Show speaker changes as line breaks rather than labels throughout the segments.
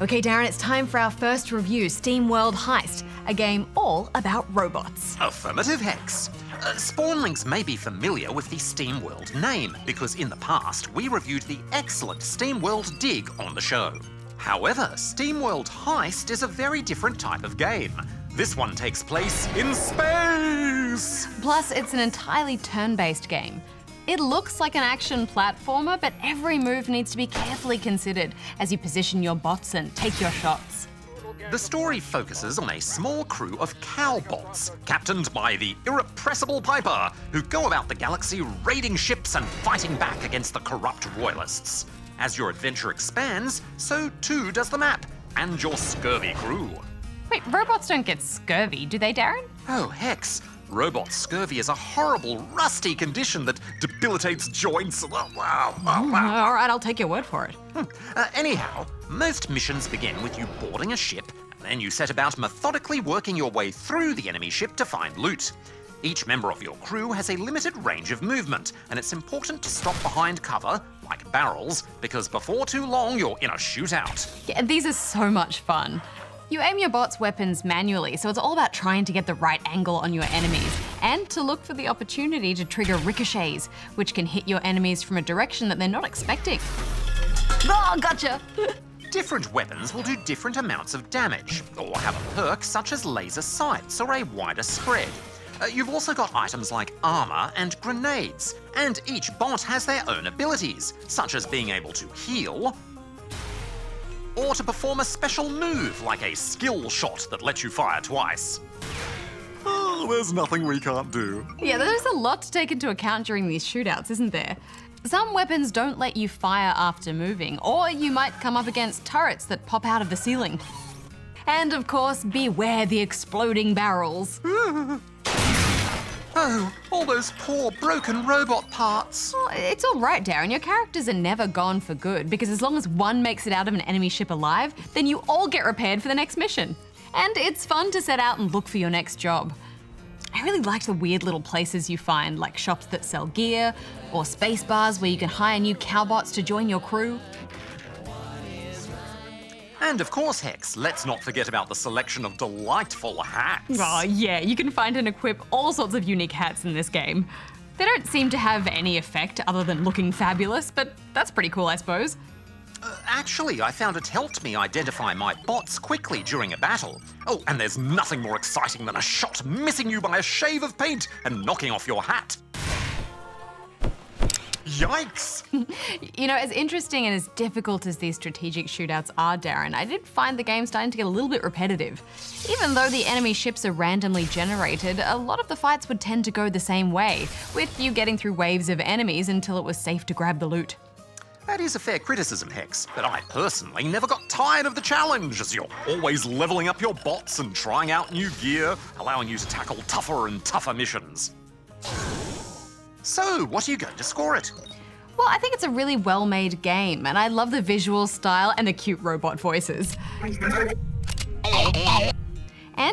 Okay, Darren, it's time for our first review, Steamworld Heist, a game all about robots.
Affirmative, Hex. Spawnlings may be familiar with the Steamworld name, because in the past we reviewed the excellent Steamworld Dig on the show. However, Steamworld Heist is a very different type of game. This one takes place in space!
Plus, it's an entirely turn-based game. It looks like an action platformer, but every move needs to be carefully considered as you position your bots and take your shots.
The story focuses on a small crew of cowbots, captained by the irrepressible Piper, who go about the galaxy raiding ships and fighting back against the corrupt royalists. As your adventure expands, so too does the map, and your scurvy crew.
Wait, robots don't get scurvy, do they, Darren?
Oh, Hex. Robot scurvy is a horrible, rusty condition that debilitates joints.
All right, I'll take your word for it.
Anyhow, most missions begin with you boarding a ship, and then you set about methodically working your way through the enemy ship to find loot. Each member of your crew has a limited range of movement, and it's important to stop behind cover, like barrels, because before too long you're in a shootout.
Yeah, these are so much fun. You aim your bot's weapons manually, so it's all about trying to get the right angle on your enemies and to look for the opportunity to trigger ricochets, which can hit your enemies from a direction that they're not expecting. Oh, gotcha!
Different weapons will do different amounts of damage, or have a perk such as laser sights or a wider spread. You've also got items like armor and grenades, and each bot has their own abilities, such as being able to heal, or to perform a special move like a skill shot that lets you fire twice. Oh, there's nothing we can't do.
Yeah, there's a lot to take into account during these shootouts, isn't there? Some weapons don't let you fire after moving, or you might come up against turrets that pop out of the ceiling. And of course, beware the exploding barrels.
Oh, all those poor broken robot parts.
Well, it's all right, Darren. Your characters are never gone for good, because as long as one makes it out of an enemy ship alive, then you all get repaired for the next mission. And it's fun to set out and look for your next job. I really like the weird little places you find, like shops that sell gear, or space bars where you can hire new cowbots to join your crew.
And of course, Hex, let's not forget about the selection of delightful hats.
Oh yeah, you can find and equip all sorts of unique hats in this game. They don't seem to have any effect other than looking fabulous, but that's pretty cool, I suppose.
Actually, I found it helped me identify my bots quickly during a battle. Oh, and there's nothing more exciting than a shot missing you by a shave of paint and knocking off your hat. Yikes!
You know, as interesting and as difficult as these strategic shootouts are, Darren, I did find the game starting to get a little bit repetitive. Even though the enemy ships are randomly generated, a lot of the fights would tend to go the same way, with you getting through waves of enemies until it was safe to grab the loot.
That is a fair criticism, Hex, but I personally never got tired of the challenge, as you're always leveling up your bots and trying out new gear, allowing you to tackle tougher and tougher missions. So, what are you going to score it?
Well, I think it's a really well-made game, and I love the visual style and the cute robot voices. And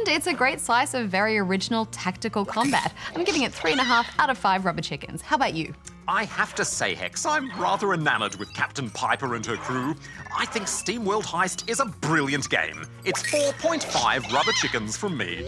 it's a great slice of very original tactical combat. I'm giving it 3.5 out of 5 rubber chickens. How about you?
I have to say, Hex, I'm rather enamored with Captain Piper and her crew. I think Steamworld Heist is a brilliant game. It's 4.5 rubber chickens from me.